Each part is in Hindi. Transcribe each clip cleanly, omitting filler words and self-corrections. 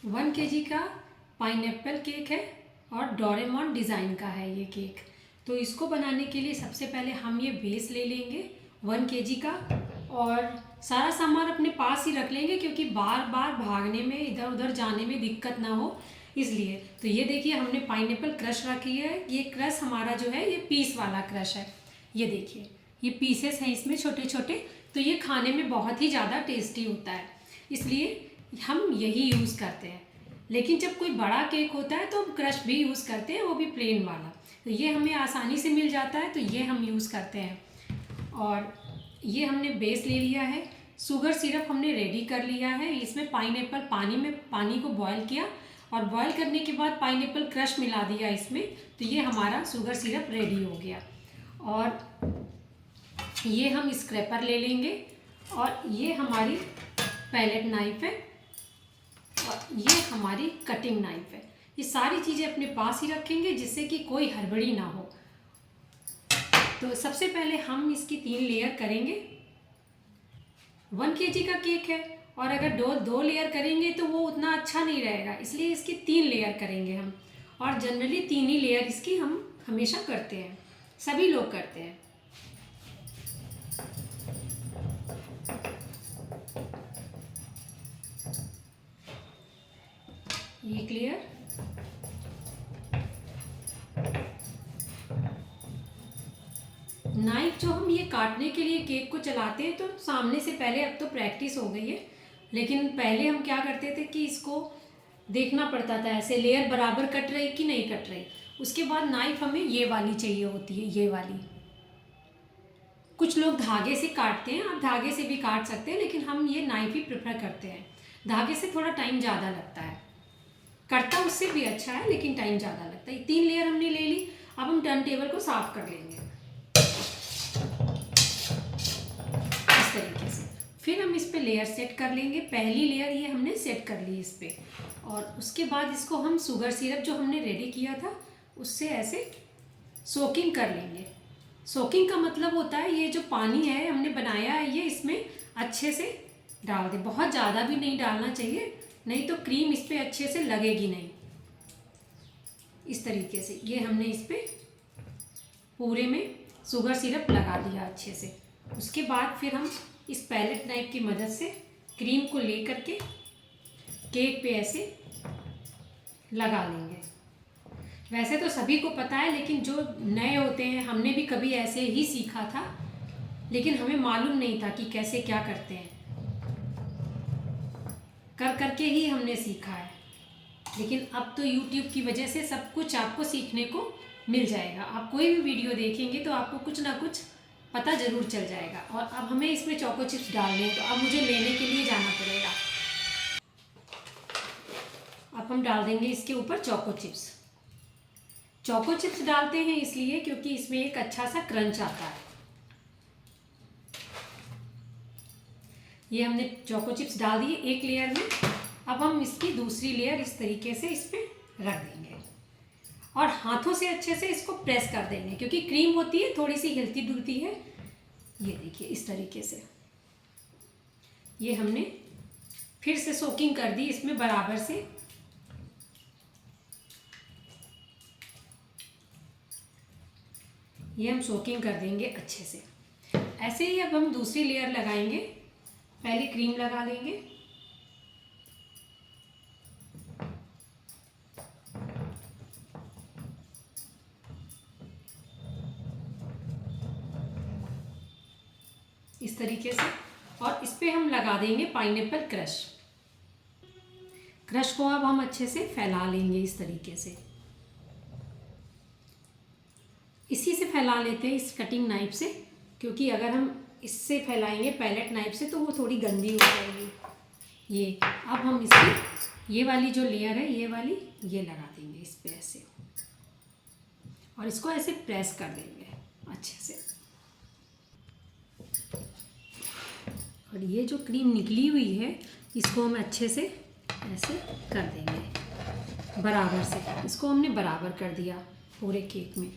1 kg का पाइनएप्पल केक है और डोरेमोन डिज़ाइन का है ये केक। तो इसको बनाने के लिए सबसे पहले हम ये बेस ले लेंगे 1 kg का, और सारा सामान अपने पास ही रख लेंगे क्योंकि बार बार भागने में, इधर उधर जाने में दिक्कत ना हो इसलिए। तो ये देखिए हमने पाइनएप्पल क्रश रखी है। ये क्रश हमारा जो है ये पीस वाला क्रश है। ये देखिए ये पीसेस हैं इसमें छोटे छोटे, तो ये खाने में बहुत ही ज़्यादा टेस्टी होता है, इसलिए हम यही यूज़ करते हैं। लेकिन जब कोई बड़ा केक होता है तो हम क्रश भी यूज़ करते हैं, वो भी प्लेन वाला। तो ये हमें आसानी से मिल जाता है तो ये हम यूज़ करते हैं। और ये हमने बेस ले लिया है। शुगर सिरप हमने रेडी कर लिया है। इसमें पाइनएप्पल पानी को बॉईल किया और बॉईल करने के बाद पाइनएप्पल क्रश मिला दिया इसमें, तो ये हमारा शुगर सिरप रेडी हो गया। और ये हम स्क्रैपर ले लेंगे और ये हमारी पैलेट नाइफ है और ये हमारी कटिंग नाइफ है। ये सारी चीज़ें अपने पास ही रखेंगे जिससे कि कोई हड़बड़ी ना हो। तो सबसे पहले हम इसकी 3 लेयर करेंगे। 1 kg का केक है और अगर दो लेयर करेंगे तो वो उतना अच्छा नहीं रहेगा, इसलिए इसकी 3 लेयर करेंगे हम। और जनरली 3 ही लेयर इसकी हम हमेशा करते हैं, सभी लोग करते हैं। ये क्लियर। नाइफ जो हम ये काटने के लिए केक को चलाते हैं तो सामने से पहले, अब तो प्रैक्टिस हो गई है, लेकिन पहले हम क्या करते थे कि इसको देखना पड़ता था ऐसे लेयर बराबर कट रही कि नहीं कट रही। उसके बाद नाइफ हमें ये वाली चाहिए होती है, ये वाली। कुछ लोग धागे से काटते हैं, आप धागे से भी काट सकते हैं, लेकिन हम ये नाइफ ही प्रेफर करते हैं। धागे से थोड़ा टाइम ज़्यादा लगता है, कटता उससे भी अच्छा है लेकिन टाइम ज़्यादा लगता है। 3 लेयर हमने ले ली। अब हम टर्न टेबल को साफ कर लेंगे इस तरीके से। फिर हम इस पे लेयर सेट कर लेंगे। पहली लेयर ये हमने सेट कर ली इस पे, और उसके बाद इसको हम शुगर सिरप जो हमने रेडी किया था उससे ऐसे सोकिंग कर लेंगे। सोकिंग का मतलब होता है ये जो पानी है हमने बनाया है ये इसमें अच्छे से डाल दें। बहुत ज़्यादा भी नहीं डालना चाहिए, नहीं तो क्रीम इस पर अच्छे से लगेगी नहीं। इस तरीके से ये हमने इस पर पूरे में शुगर सिरप लगा दिया अच्छे से। उसके बाद फिर हम इस पैलेट नाइफ की मदद से क्रीम को ले करके केक पे ऐसे लगा लेंगे। वैसे तो सभी को पता है, लेकिन जो नए होते हैं, हमने भी कभी ऐसे ही सीखा था, लेकिन हमें मालूम नहीं था कि कैसे क्या करते हैं। कर करके ही हमने सीखा है। लेकिन अब तो YouTube की वजह से सब कुछ आपको सीखने को मिल जाएगा। आप कोई भी वीडियो देखेंगे तो आपको कुछ ना कुछ पता ज़रूर चल जाएगा। और अब हमें इसमें चोको चिप्स डालने हैं, तो अब मुझे लेने के लिए जाना पड़ेगा। अब हम डाल देंगे इसके ऊपर चोको चिप्स। चोको चिप्स डालते हैं इसलिए क्योंकि इसमें एक अच्छा सा क्रंच आता है। ये हमने चोको चिप्स डाल दिए एक लेयर में। अब हम इसकी दूसरी लेयर इस तरीके से इस पर रख देंगे और हाथों से अच्छे से इसको प्रेस कर देंगे, क्योंकि क्रीम होती है थोड़ी सी हिलती डुलती है। ये देखिए इस तरीके से ये हमने फिर से सोकिंग कर दी इसमें बराबर से। ये हम सोकिंग कर देंगे अच्छे से। ऐसे ही अब हम दूसरी लेयर लगाएंगे। पहले क्रीम लगा लेंगे, इस तरीके से, और इस पे हम लगा देंगे पाइनएप्पल क्रश। क्रश को अब हम अच्छे से फैला लेंगे इस तरीके से। इसी से फैला लेते हैं इस कटिंग नाइफ से, क्योंकि अगर हम इससे फैलाएंगे पैलेट नाइफ से तो वो थोड़ी गंदी हो जाएगी। ये अब हम इसकी ये वाली जो लेयर है ये वाली ये लगा देंगे इस पे ऐसे, और इसको ऐसे प्रेस कर देंगे अच्छे से। और ये जो क्रीम निकली हुई है इसको हम अच्छे से ऐसे कर देंगे बराबर से। इसको हमने बराबर कर दिया पूरे केक में।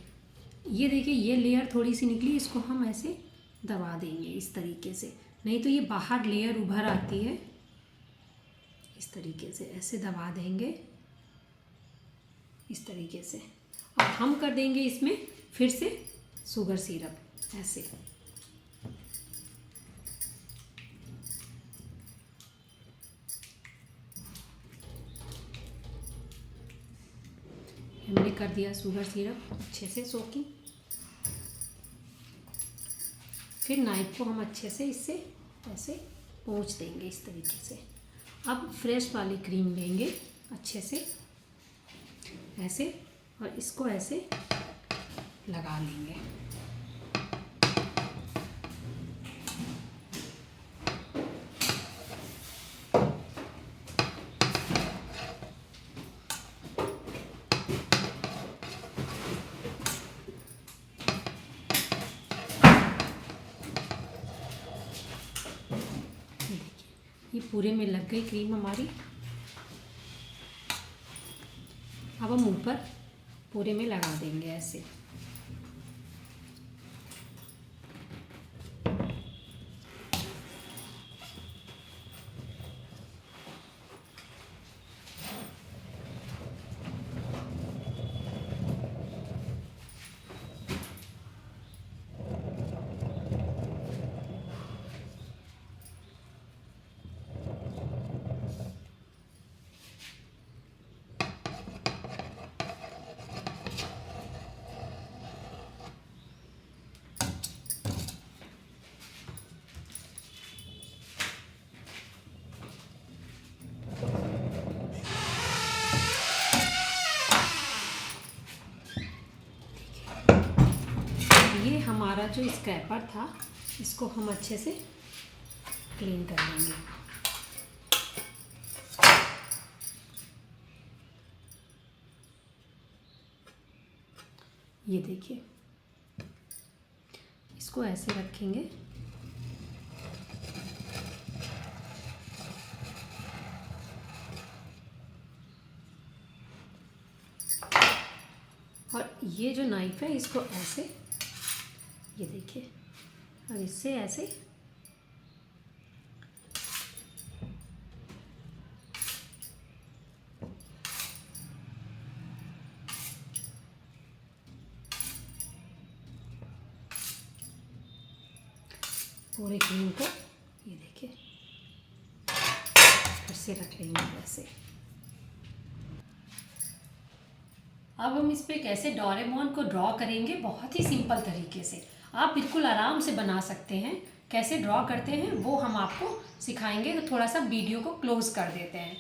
ये देखिए ये लेयर थोड़ी सी निकली, इसको हम ऐसे दबा देंगे इस तरीके से, नहीं तो ये बाहर लेयर उभर आती है। इस तरीके से ऐसे दबा देंगे, इस तरीके से। अब हम कर देंगे इसमें फिर से शुगर सिरप ऐसे। हमने कर दिया शुगर सिरप अच्छे से सोकिंग। फिर नाइफ को हम अच्छे से इससे ऐसे पोंछ देंगे इस तरीके से। अब फ्रेश वाली क्रीम लेंगे अच्छे से ऐसे, और इसको ऐसे लगा लेंगे। ये पूरे में लग गई क्रीम हमारी। अब हम ऊपर पूरे में लगा देंगे ऐसे। ये हमारा जो स्क्रैपर था इसको हम अच्छे से क्लीन कर लेंगे। ये देखिए, इसको ऐसे रखेंगे और ये जो नाइफ है इसको ऐसे, ये देखिए, और इससे ऐसे पूरे क्रीम को, ये देखिए, फिर से रख लेंगे ऐसे। अब हम इस पे कैसे डोरेमोन को ड्रॉ करेंगे, बहुत ही सिंपल तरीके से। आप बिल्कुल आराम से बना सकते हैं। कैसे ड्रॉ करते हैं वो हम आपको सिखाएंगे। तो थोड़ा सा वीडियो को क्लोज कर देते हैं।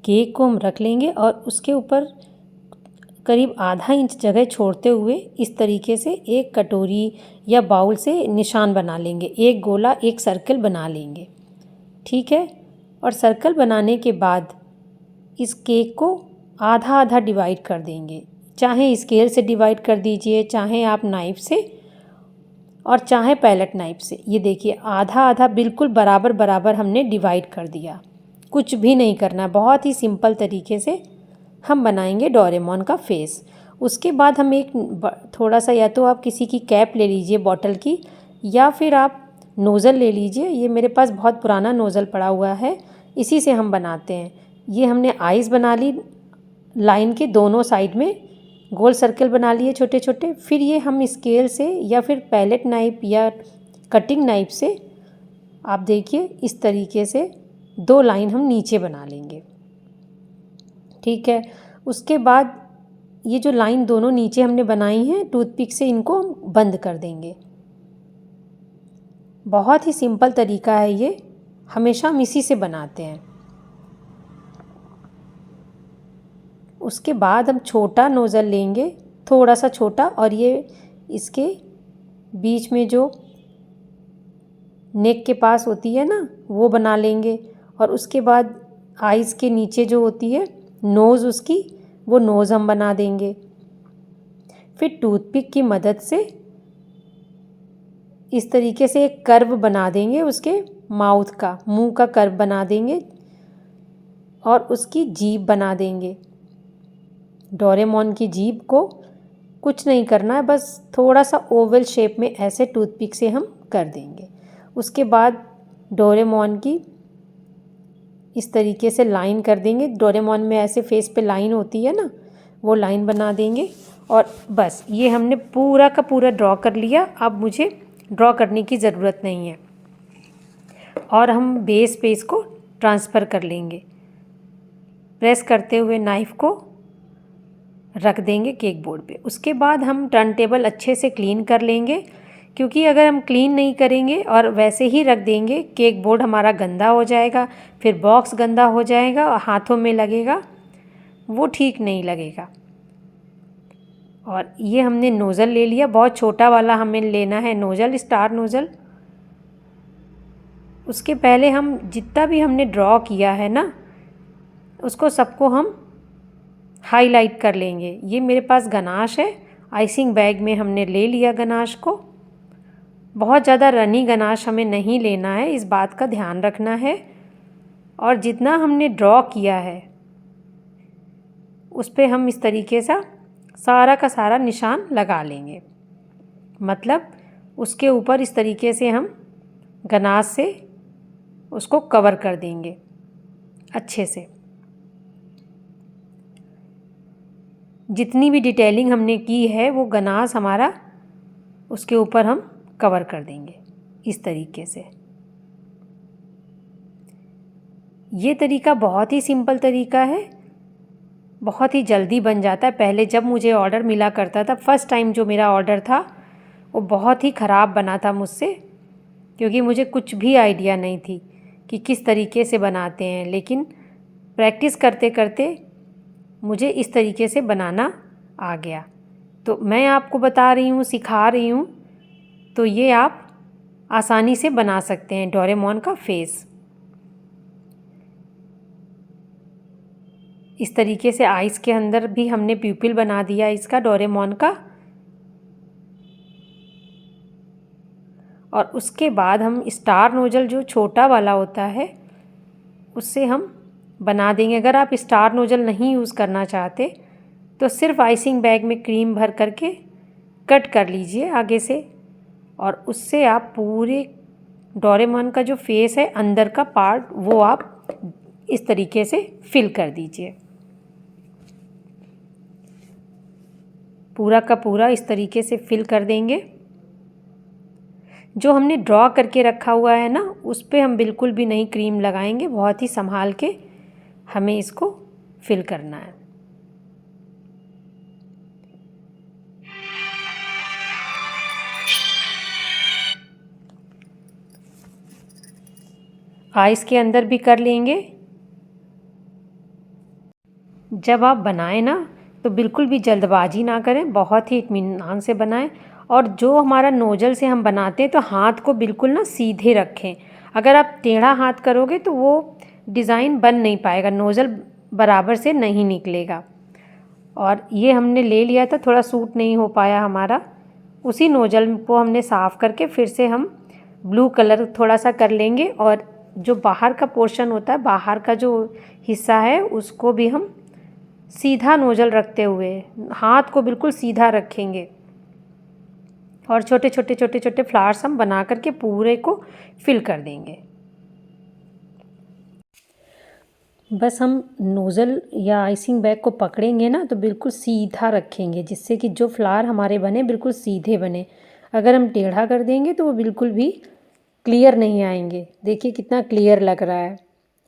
केक को हम रख लेंगे और उसके ऊपर करीब आधा इंच जगह छोड़ते हुए इस तरीके से एक कटोरी या बाउल से निशान बना लेंगे। एक गोला, एक सर्कल बना लेंगे, ठीक है। और सर्कल बनाने के बाद इस केक को आधा आधा डिवाइड कर देंगे। चाहे स्केल से डिवाइड कर दीजिए, चाहे आप नाइफ से, और चाहे पैलेट नाइफ से। ये देखिए, आधा आधा बिल्कुल बराबर बराबर हमने डिवाइड कर दिया। कुछ भी नहीं करना, बहुत ही सिंपल तरीके से हम बनाएंगे डोरेमोन का फेस। उसके बाद हम एक थोड़ा सा, या तो आप किसी की कैप ले लीजिए बॉटल की, या फिर आप नोज़ल ले लीजिए। ये मेरे पास बहुत पुराना नोज़ल पड़ा हुआ है, इसी से हम बनाते हैं। ये हमने आइज़ बना ली, लाइन के दोनों साइड में गोल सर्कल बना लिए छोटे छोटे। फिर ये हम स्केल से या फिर पैलेट नाइफ या कटिंग नाइफ से, आप देखिए, इस तरीके से 2 लाइन हम नीचे बना लेंगे, ठीक है। उसके बाद ये जो लाइन दोनों नीचे हमने बनाई हैं, टूथपिक से इनको बंद कर देंगे। बहुत ही सिंपल तरीका है ये, हमेशा हम इसी से बनाते हैं। उसके बाद हम छोटा नोज़ल लेंगे, थोड़ा सा छोटा, और ये इसके बीच में जो नेक के पास होती है ना, वो बना लेंगे। और उसके बाद आइज़ के नीचे जो होती है नोज़ उसकी, वो नोज़ हम बना देंगे। फिर टूथपिक की मदद से इस तरीके से एक कर्व बना देंगे, उसके माउथ का, मुंह का कर्व बना देंगे और उसकी जीभ बना देंगे। डोरेमोन की जीभ को कुछ नहीं करना है, बस थोड़ा सा ओवल शेप में ऐसे टूथपिक से हम कर देंगे। उसके बाद डोरेमोन की इस तरीके से लाइन कर देंगे। डोरेमोन में ऐसे फेस पे लाइन होती है ना, वो लाइन बना देंगे। और बस ये हमने पूरा का पूरा ड्रॉ कर लिया। अब मुझे ड्रॉ करने की ज़रूरत नहीं है। और हम बेस पे इसको ट्रांसफ़र कर लेंगे। प्रेस करते हुए नाइफ़ को रख देंगे केक बोर्ड पे। उसके बाद हम टर्न टेबल अच्छे से क्लीन कर लेंगे, क्योंकि अगर हम क्लीन नहीं करेंगे और वैसे ही रख देंगे, केक बोर्ड हमारा गंदा हो जाएगा, फिर बॉक्स गंदा हो जाएगा और हाथों में लगेगा, वो ठीक नहीं लगेगा। और ये हमने नोज़ल ले लिया, बहुत छोटा वाला हमें लेना है नोज़ल, स्टार नोज़ल। उसके पहले हम जितना भी हमने ड्रॉ किया है ना, उसको सबको हम हाईलाइट कर लेंगे। ये मेरे पास गनाश है, आइसिंग बैग में हमने ले लिया गनाश को। बहुत ज़्यादा रनी गनाश हमें नहीं लेना है, इस बात का ध्यान रखना है। और जितना हमने ड्रॉ किया है उस पे हम इस तरीके से सारा का सारा निशान लगा लेंगे। मतलब उसके ऊपर इस तरीके से हम गनाश से उसको कवर कर देंगे अच्छे से। जितनी भी डिटेलिंग हमने की है वो गनाश हमारा उसके ऊपर हम कवर कर देंगे इस तरीके से। ये तरीका बहुत ही सिंपल तरीका है, बहुत ही जल्दी बन जाता है। पहले जब मुझे ऑर्डर मिला करता था, फर्स्ट टाइम जो मेरा ऑर्डर था वो बहुत ही ख़राब बना था मुझसे, क्योंकि मुझे कुछ भी आइडिया नहीं थी कि किस तरीके से बनाते हैं। लेकिन प्रैक्टिस करते करते मुझे इस तरीके से बनाना आ गया। तो मैं आपको बता रही हूँ, सिखा रही हूँ, तो ये आप आसानी से बना सकते हैं डोरेमोन का फेस। इस तरीके से आइस के अंदर भी हमने प्यूपिल बना दिया इसका, डोरेमोन का। और उसके बाद हम स्टार नोजल जो छोटा वाला होता है उससे हम बना देंगे। अगर आप स्टार नोजल नहीं यूज़ करना चाहते तो सिर्फ आइसिंग बैग में क्रीम भर करके कट कर लीजिए आगे से, और उससे आप पूरे डोरेमोन का जो फेस है अंदर का पार्ट वो आप इस तरीके से फिल कर दीजिए। पूरा का पूरा इस तरीके से फिल कर देंगे। जो हमने ड्रॉ करके रखा हुआ है ना, उस पे हम बिल्कुल भी नहीं क्रीम लगाएंगे, बहुत ही संभाल के हमें इसको फिल करना है। आइस के अंदर भी कर लेंगे। जब आप बनाएं ना तो बिल्कुल भी जल्दबाजी ना करें, बहुत ही इत्मीनान से बनाएं। और जो हमारा नोजल से हम बनाते हैं तो हाथ को बिल्कुल ना सीधे रखें। अगर आप टेढ़ा हाथ करोगे तो वो डिज़ाइन बन नहीं पाएगा, नोजल बराबर से नहीं निकलेगा। और ये हमने ले लिया था, थोड़ा सूट नहीं हो पाया हमारा, उसी नोजल को हमने साफ़ करके फिर से हम ब्लू कलर थोड़ा सा कर लेंगे। और जो बाहर का पोर्शन होता है, बाहर का जो हिस्सा है, उसको भी हम सीधा नोजल रखते हुए हाथ को बिल्कुल सीधा रखेंगे। और छोटे छोटे छोटे छोटे फ्लावर्स हम बना करके पूरे को फिल कर देंगे। बस हम नोज़ल या आइसिंग बैग को पकड़ेंगे ना तो बिल्कुल सीधा रखेंगे, जिससे कि जो फ्लावर हमारे बने बिल्कुल सीधे बने। अगर हम टेढ़ा कर देंगे तो वो बिल्कुल भी क्लियर नहीं आएंगे। देखिए कितना क्लियर लग रहा है,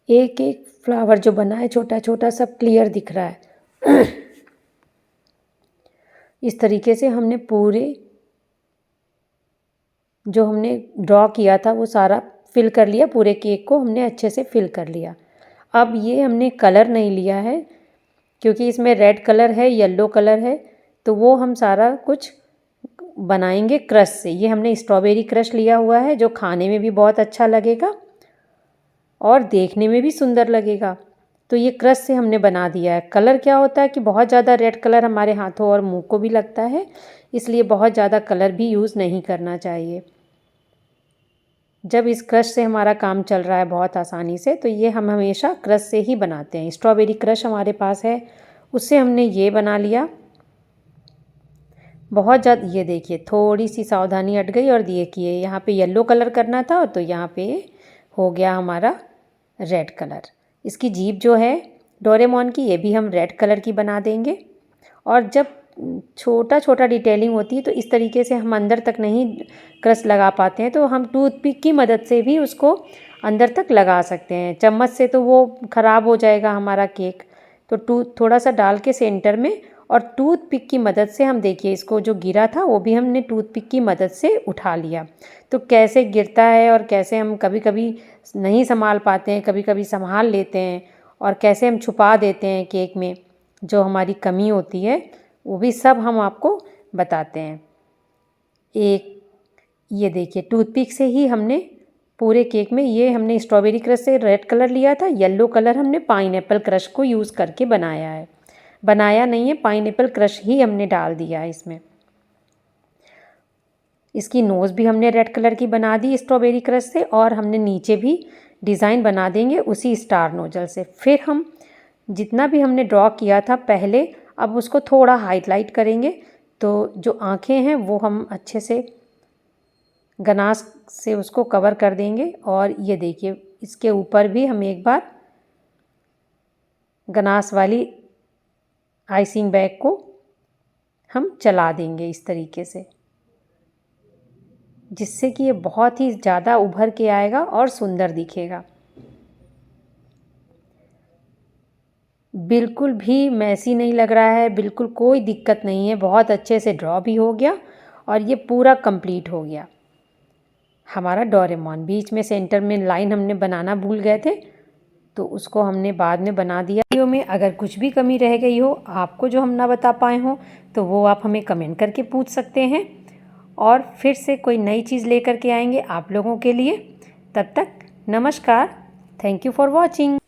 एक एक फ्लावर जो बना है छोटा छोटा सब क्लियर दिख रहा है। इस तरीके से हमने पूरे जो हमने ड्रॉ किया था वो सारा फिल कर लिया, पूरे केक को हमने अच्छे से फिल कर लिया। अब ये हमने कलर नहीं लिया है क्योंकि इसमें रेड कलर है, येलो कलर है, तो वो हम सारा कुछ बनाएंगे क्रश से। ये हमने स्ट्रॉबेरी क्रश लिया हुआ है जो खाने में भी बहुत अच्छा लगेगा और देखने में भी सुंदर लगेगा। तो ये क्रश से हमने बना दिया है। कलर क्या होता है कि बहुत ज़्यादा रेड कलर हमारे हाथों और मुंह को भी लगता है, इसलिए बहुत ज़्यादा कलर भी यूज़ नहीं करना चाहिए। जब इस क्रश से हमारा काम चल रहा है बहुत आसानी से, तो ये हम हमेशा क्रश से ही बनाते हैं। स्ट्रॉबेरी क्रश हमारे पास है, उससे हमने ये बना लिया। बहुत ज़्यादा, ये देखिए थोड़ी सी सावधानी हट गई और देखिए यहाँ पे येलो कलर करना था तो यहाँ पे हो गया हमारा रेड कलर। इसकी जीभ जो है डोरेमोन की, ये भी हम रेड कलर की बना देंगे। और जब छोटा छोटा डिटेलिंग होती है तो इस तरीके से हम अंदर तक नहीं क्रस्ट लगा पाते हैं, तो हम टूथपिक की मदद से भी उसको अंदर तक लगा सकते हैं। चम्मच से तो वो ख़राब हो जाएगा हमारा केक, तो थोड़ा सा डाल के सेंटर में, और टूथपिक की मदद से हम देखिए इसको जो गिरा था वो भी हमने टूथपिक की मदद से उठा लिया। तो कैसे गिरता है और कैसे हम कभी कभी नहीं संभाल पाते हैं, कभी कभी संभाल लेते हैं, और कैसे हम छुपा देते हैं केक में जो हमारी कमी होती है, वो भी सब हम आपको बताते हैं। एक ये देखिए टूथपिक से ही हमने पूरे केक में, ये हमने स्ट्रॉबेरी क्रश से रेड कलर लिया था, येलो कलर हमने पाइनएप्पल क्रश को यूज़ करके बनाया है। बनाया नहीं है, पाइनएप्पल क्रश ही हमने डाल दिया है इसमें। इसकी नोज़ भी हमने रेड कलर की बना दी स्ट्रॉबेरी क्रश से, और हमने नीचे भी डिज़ाइन बना देंगे उसी स्टार नोजल से। फिर हम जितना भी हमने ड्रॉ किया था पहले, अब उसको थोड़ा हाईलाइट करेंगे। तो जो आँखें हैं वो हम अच्छे से गनाश से उसको कवर कर देंगे। और ये देखिए इसके ऊपर भी हम एक बार गनाश वाली आइसिंग बैग को हम चला देंगे इस तरीके से, जिससे कि ये बहुत ही ज़्यादा उभर के आएगा और सुंदर दिखेगा। बिल्कुल भी मैसी नहीं लग रहा है, बिल्कुल कोई दिक्कत नहीं है, बहुत अच्छे से ड्रॉ भी हो गया और ये पूरा कंप्लीट हो गया हमारा डोरेमोन। बीच में सेंटर में लाइन हमने बनाना भूल गए थे, तो उसको हमने बाद में बना दिया। वीडियो में अगर कुछ भी कमी रह गई हो आपको जो हम ना बता पाए हों, तो वो आप हमें कमेंट करके पूछ सकते हैं, और फिर से कोई नई चीज़ लेकर के आएंगे आप लोगों के लिए। तब तक नमस्कार, थैंक यू फॉर वॉचिंग।